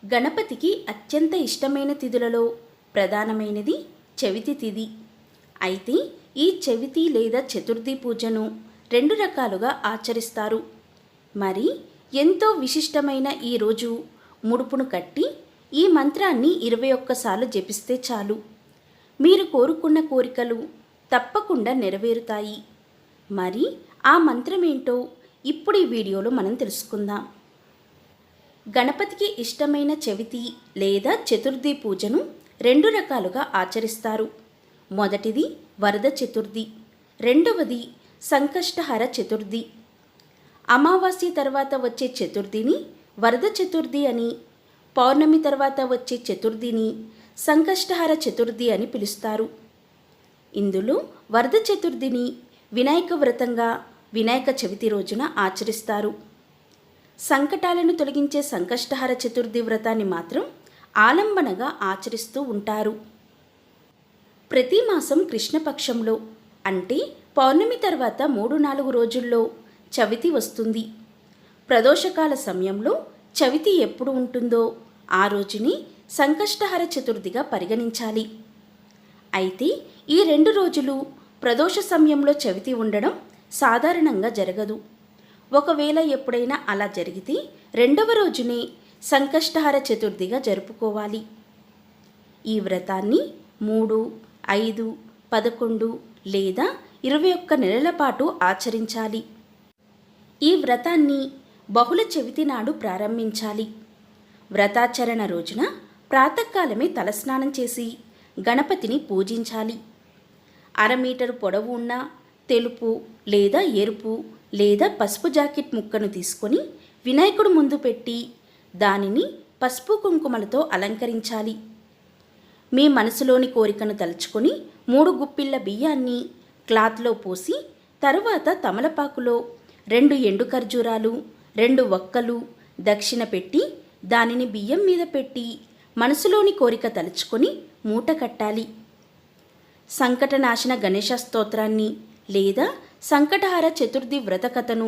గణపతికి అత్యంత ఇష్టమైన తిథులలో ప్రధానమైనది చవితి తిథి. అయితే ఈ చవితి లేదా చతుర్థి పూజను రెండు రకాలుగా ఆచరిస్తారు. మరి ఎంతో విశిష్టమైన ఈ రోజు ముడుపును కట్టి ఈ మంత్రాన్ని 21 సార్లు జపిస్తే చాలు. మీరు కోరుకున్న కోరికలు తప్పకుండా నెరవేరుతాయి. మరి ఆ మంత్రమేంటో ఇప్పుడు ఈ వీడియోలో మనం తెలుసుకుందాం. గణపతికి ఇష్టమైన చవితి లేదా చతుర్థి పూజను రెండు రకాలుగా ఆచరిస్తారు. మొదటిది వరద చతుర్థి, రెండవది సంకష్టహర చతుర్థి. అమావాస్య తర్వాత వచ్చే చతుర్థిని వరద చతుర్థి అని, పౌర్ణమి తర్వాత వచ్చే చతుర్థిని సంకష్టహర చతుర్థి అని పిలుస్తారు. ఇందులో వరద చతుర్థిని వినాయక వ్రతంగా వినాయక చవితి రోజున ఆచరిస్తారు. సంకటాలను తొలగించే సంకష్టహర చతుర్థి వ్రతాన్ని మాత్రం ఆలంబనగా ఆచరిస్తూ ఉంటారు. ప్రతి మాసం కృష్ణపక్షంలో అంటే పౌర్ణమి తర్వాత 3-4 రోజుల్లో చవితి వస్తుంది. ప్రదోషకాల సమయంలో చవితి ఎప్పుడు ఉంటుందో ఆ రోజుని సంకష్టహర చతుర్థిగా పరిగణించాలి. అయితే ఈ 2 రోజులు ప్రదోష సమయంలో చవితి ఉండడం సాధారణంగా జరగదు. ఒకవేళ ఎప్పుడైనా అలా జరిగితే రెండవ రోజునే సంకష్టహర చతుర్థిగా జరుపుకోవాలి. ఈ వ్రతాన్ని 3, 5, 11 లేదా 21 నెలల పాటు ఆచరించాలి. ఈ వ్రతాన్ని బహుళ చవితి నాడు ప్రారంభించాలి. వ్రతాచరణ రోజున ప్రాతకాలమే తలస్నానం చేసి గణపతిని పూజించాలి. 1/2 మీటరు పొడవు ఉన్న తెలుపు లేదా ఎరుపు లేదా పసుపు జాకెట్ ముక్కను తీసుకొని వినాయకుడు ముందు పెట్టి దానిని పసుపు కుంకుమలతో అలంకరించాలి. మీ మనసులోని కోరికను తలుచుకొని 3 గుప్పిళ్ళ బియ్యాన్ని క్లాత్లో పోసి తరువాత తమలపాకులో 2 ఎండు ఖర్జూరాలు, 2 వక్కలు దక్షిణ పెట్టి దానిని బియ్యం మీద పెట్టి మనసులోని కోరిక తలుచుకొని మూట కట్టాలి. సంకటనాశన గణేశ స్తోత్రాన్ని లేదా సంకటహర చతుర్థి వ్రత కథను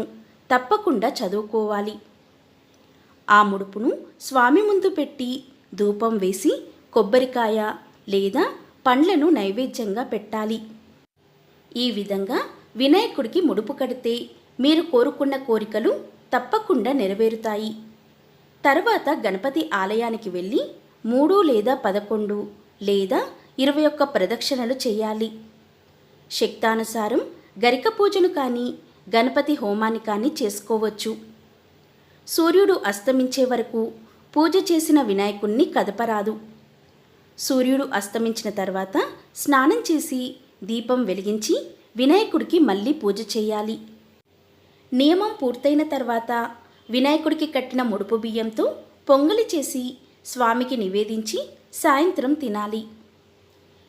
తప్పకుండా చదువుకోవాలి. ఆ ముడుపును స్వామి ముందు పెట్టి ధూపం వేసి కొబ్బరికాయ లేదా పండ్లను నైవేద్యంగా పెట్టాలి. ఈ విధంగా వినాయకుడికి ముడుపు కడితే మీరు కోరుకున్న కోరికలు తప్పకుండా నెరవేరుతాయి. తర్వాత గణపతి ఆలయానికి వెళ్ళి 3 లేదా 11 లేదా 21 ప్రదక్షిణలు చేయాలి. శక్తానుసారం గరిక పూజను కానీ గణపతి హోమాన్ని కానీ చేసుకోవచ్చు. సూర్యుడు అస్తమించే వరకు పూజ చేసిన వినాయకుణ్ణి కదపరాదు. సూర్యుడు అస్తమించిన తర్వాత స్నానం చేసి దీపం వెలిగించి వినాయకుడికి మళ్ళీ పూజ చేయాలి. నియమం పూర్తయిన తర్వాత వినాయకుడికి కట్టిన ముడుపు బియ్యంతో పొంగలి చేసి స్వామికి నివేదించి సాయంత్రం తినాలి.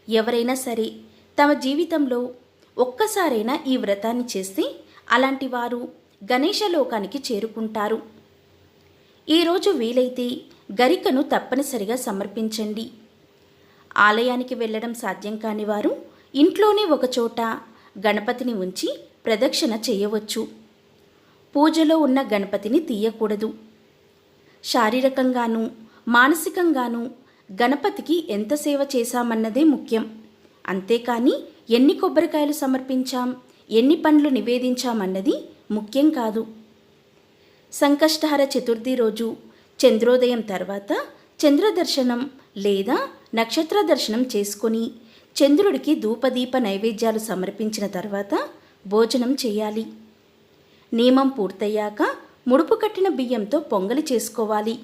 ఎవరైనా సరే తమ జీవితంలో ఒక్కసారైనా ఈ వ్రతాన్ని చేస్తే అలాంటి వారు గణేశ లోకానికి చేరుకుంటారు. ఈరోజు వీలైతే గరికను తప్పనిసరిగా సమర్పించండి. ఆలయానికి వెళ్ళడం సాధ్యం కాని వారు ఇంట్లోనే ఒకచోట గణపతిని ఉంచి ప్రదక్షిణ చేయవచ్చు. పూజలో ఉన్న గణపతిని తీయకూడదు. శారీరకంగానూ మానసికంగానూ గణపతికి ఎంత సేవ చేశామన్నదే ముఖ్యం. అంతేకాని ఎన్ని కొబ్బరికాయలు సమర్పించాం, ఎన్ని పండ్లు నివేదించామన్నది ముఖ్యం కాదు. సంకష్టహర చతుర్థి రోజు చంద్రోదయం తర్వాత చంద్రదర్శనం లేదా నక్షత్ర దర్శనం చేసుకొని చంద్రుడికి ధూపదీప నైవేద్యాలు సమర్పించిన తర్వాత భోజనం చేయాలి. నియమం పూర్తయ్యాక ముడుపు కట్టిన బియ్యంతో పొంగలి చేసుకోవాలి.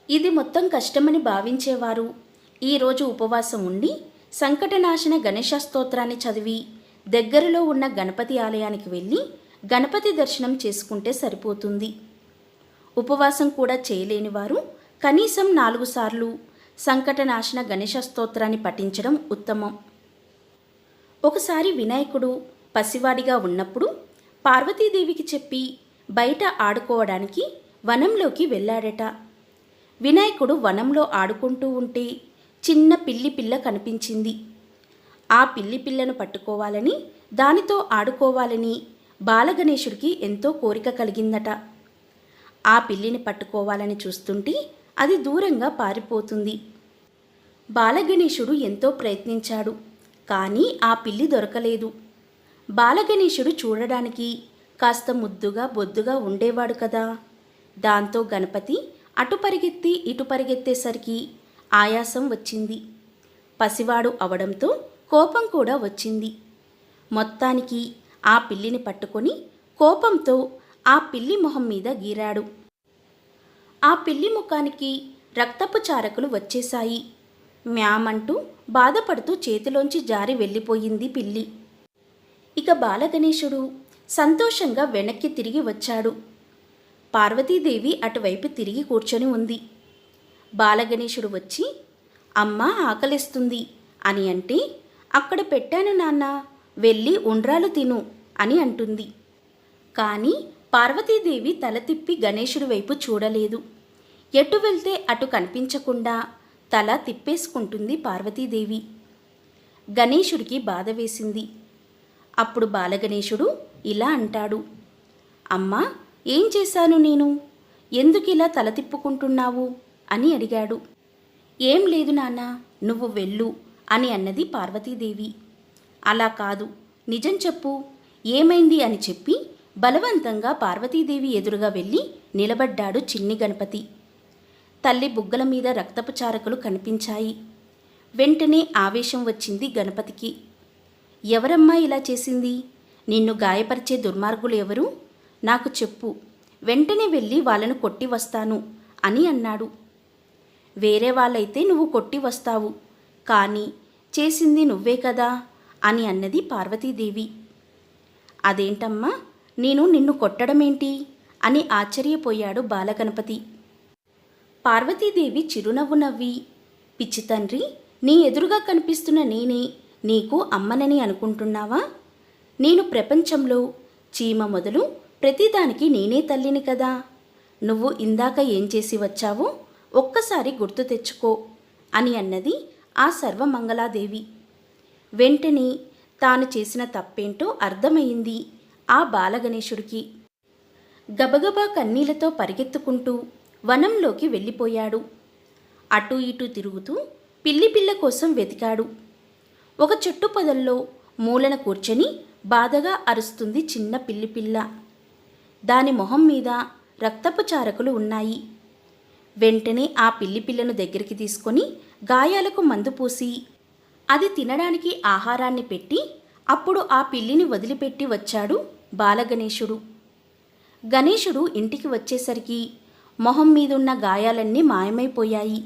ఇది మొత్తం కష్టమని భావించేవారు ఈరోజు ఉపవాసం ఉండి సంకటనాశన గణేశ స్తోత్రాన్ని చదివి దగ్గరలో ఉన్న గణపతి ఆలయానికి వెళ్ళి గణపతి దర్శనం చేసుకుంటే సరిపోతుంది. ఉపవాసం కూడా చేయలేని వారు కనీసం 4 సార్లు సంకటనాశన గణేశ స్తోత్రాన్ని పఠించడం ఉత్తమం. ఒకసారి వినాయకుడు పసివాడిగా ఉన్నప్పుడు పార్వతీదేవికి చెప్పి బయట ఆడుకోవడానికి వనంలోకి వెళ్ళాడట. వినాయకుడు వనంలో ఆడుకుంటూ ఉంటే చిన్న పిల్లి పిల్ల కనిపించింది. ఆ పిల్లి పిల్లను పట్టుకోవాలని, దానితో ఆడుకోవాలని బాలగణేశుడికి ఎంతో కోరిక కలిగిందట. ఆ పిల్లిని పట్టుకోవాలని చూస్తుంటే అది దూరంగా పారిపోతుంది. బాలగణేశుడు ఎంతో ప్రయత్నించాడు, కానీ ఆ పిల్లి దొరకలేదు. బాలగణేశుడు చూడడానికి కాస్త ముద్దుగా బొద్దుగా ఉండేవాడు కదా. దాంతో గణపతి అటు పరిగెత్తి ఇటు పరిగెత్తేసరికి ఆయాసం వచ్చింది. పసివాడు అవడంతో కోపం కూడా వచ్చింది. మొత్తానికి ఆ పిల్లిని పట్టుకొని కోపంతో ఆ పిల్లి మొహం మీద గీరాడు. ఆ పిల్లి ముఖానికి రక్తపు చారకులు వచ్చేశాయి. మ్యామంటూ బాధపడుతూ చేతిలోంచి జారి వెళ్ళిపోయింది పిల్లి. ఇక బాలగణేశుడు సంతోషంగా వెనక్కి తిరిగి వచ్చాడు. పార్వతీదేవి అటువైపు తిరిగి కూర్చొని ఉంది. బాలగణేశుడు వచ్చి, అమ్మా ఆకలిస్తుంది అని అంటే, అక్కడ పెట్టాను నాన్న, వెళ్ళి ఉండ్రాలు తిను అని అంటుంది. కానీ పార్వతీదేవి తల తిప్పి గణేశుడి వైపు చూడలేదు. ఎటు వెళ్తే అటు కనిపించకుండా తల తిప్పేసుకుంటుంది పార్వతీదేవి. గణేశుడికి బాధ వేసింది. అప్పుడు బాలగణేశుడు ఇలా అంటాడు, అమ్మా ఏం చేశాను నేను, ఎందుకిలా తల తిప్పుకుంటున్నావు అని అడిగాడు. ఏం లేదు నాన్న, నువ్వు వెళ్ళు అని అన్నది పార్వతీదేవి. అలా కాదు, నిజం చెప్పు, ఏమైంది అని చెప్పి బలవంతంగా పార్వతీదేవి ఎదురుగా వెళ్ళి నిలబడ్డాడు చిన్ని గణపతి. తల్లి బుగ్గల మీద రక్తపు చారకులు కనిపించాయి. వెంటనే ఆవేశం వచ్చింది గణపతికి. ఎవరమ్మా ఇలా చేసింది? నిన్ను గాయపరిచే దుర్మార్గులు ఎవరు? నాకు చెప్పు, వెంటనే వెళ్ళి వాళ్ళను కొట్టి వస్తాను అని అన్నాడు. వేరే వాళ్ళైతే నువ్వు కొట్టి వస్తావు, కానీ చేసింది నువ్వే కదా అని అన్నది పార్వతీదేవి. అదేంటమ్మా, నేను నిన్ను కొట్టడమేంటి అని ఆశ్చర్యపోయాడు బాలగణపతి. పార్వతీదేవి చిరునవ్వు నవ్వి, పిచ్చి తండ్రి, నీ ఎదురుగా కనిపిస్తున్న నేనే నీకు అమ్మనని అనుకుంటున్నావా? నేను ప్రపంచంలో చీమ మొదలు ప్రతిదానికి నేనే తల్లిని కదా. నువ్వు ఇందాక ఏం చేసి వచ్చావో ఒక్కసారి గుర్తు తెచ్చుకో అని అన్నది ఆ సర్వమంగళాదేవి. వెంటనే తాను చేసిన తప్పేంటో అర్థమైంది ఆ బాలగణేశుడికి. గబగబా కన్నీళ్లతో పరిగెత్తుకుంటూ వనంలోకి వెళ్ళిపోయాడు. అటూ ఇటూ తిరుగుతూ పిల్ల కోసం వెతికాడు. ఒక చెట్టు పొదల్లో మూలన కూర్చొని బాధగా అరుస్తుంది చిన్న పిల్ల. దాని మొహం మీద రక్తపు చారకులు ఉన్నాయి. వెంటనే ఆ పిల్లను దగ్గరికి తీసుకొని గాయాలకు మందు పూసి అది తినడానికి ఆహారాన్ని పెట్టి అప్పుడు ఆ పిల్లిని వదిలిపెట్టి వచ్చాడు బాలగణేశుడు. గణేశుడు ఇంటికి వచ్చేసరికి మొహం మీదున్న గాయాలన్నీ మాయమైపోయాయి.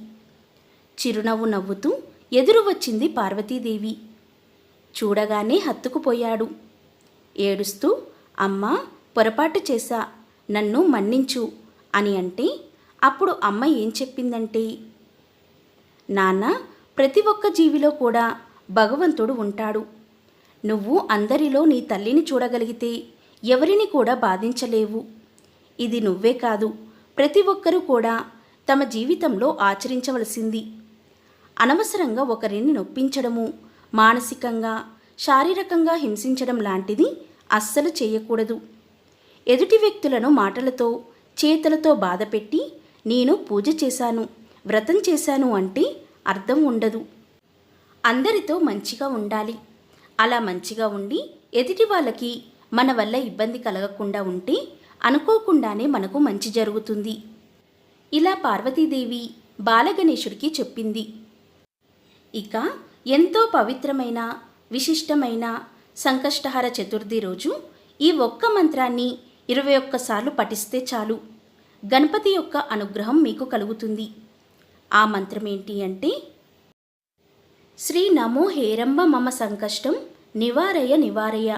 చిరునవ్వు నవ్వుతూ ఎదురు వచ్చింది పార్వతీదేవి. చూడగానే హత్తుకుపోయాడు. ఏడుస్తూ, అమ్మా పొరపాటు చేశా, నన్ను మన్నించు అని అంటే, అప్పుడు అమ్మ ఏం చెప్పిందంటే, నాన్న, ప్రతి ఒక్క జీవిలో కూడా భగవంతుడు ఉంటాడు. నువ్వు అందరిలో నీ తల్లిని చూడగలిగితే ఎవరిని కూడా బాధించలేవు. ఇది నువ్వే కాదు, ప్రతి ఒక్కరూ కూడా తమ జీవితంలో ఆచరించవలసింది. అనవసరంగా ఒకరిని నొప్పించడము, మానసికంగా శారీరకంగా హింసించడం లాంటిది అస్సలు చేయకూడదు. ఎదుటి వ్యక్తులను మాటలతో చేతులతో బాధపెట్టి నేను పూజ చేశాను, వ్రతం చేశాను అంటే అర్థం ఉండదు. అందరితో మంచిగా ఉండాలి. అలా మంచిగా ఉండి ఎదుటి వాళ్ళకి మన వల్ల ఇబ్బంది కలగకుండా ఉంటే అనుకోకుండానే మనకు మంచి జరుగుతుంది. ఇలా పార్వతీదేవి బాలగణేశుడికి చెప్పింది. ఇక ఎంతో పవిత్రమైన విశిష్టమైన సంకష్టహర చతుర్థి రోజు ఈ ఒక్క మంత్రాన్ని 21 సార్లు పఠిస్తే చాలు, గణపతి యొక్క అనుగ్రహం మీకు కలుగుతుంది. ఆ మంత్రం ఏంటి అంటే, శ్రీ నమో హేరంబ మమ సంకష్టం నివారయ నివారయ.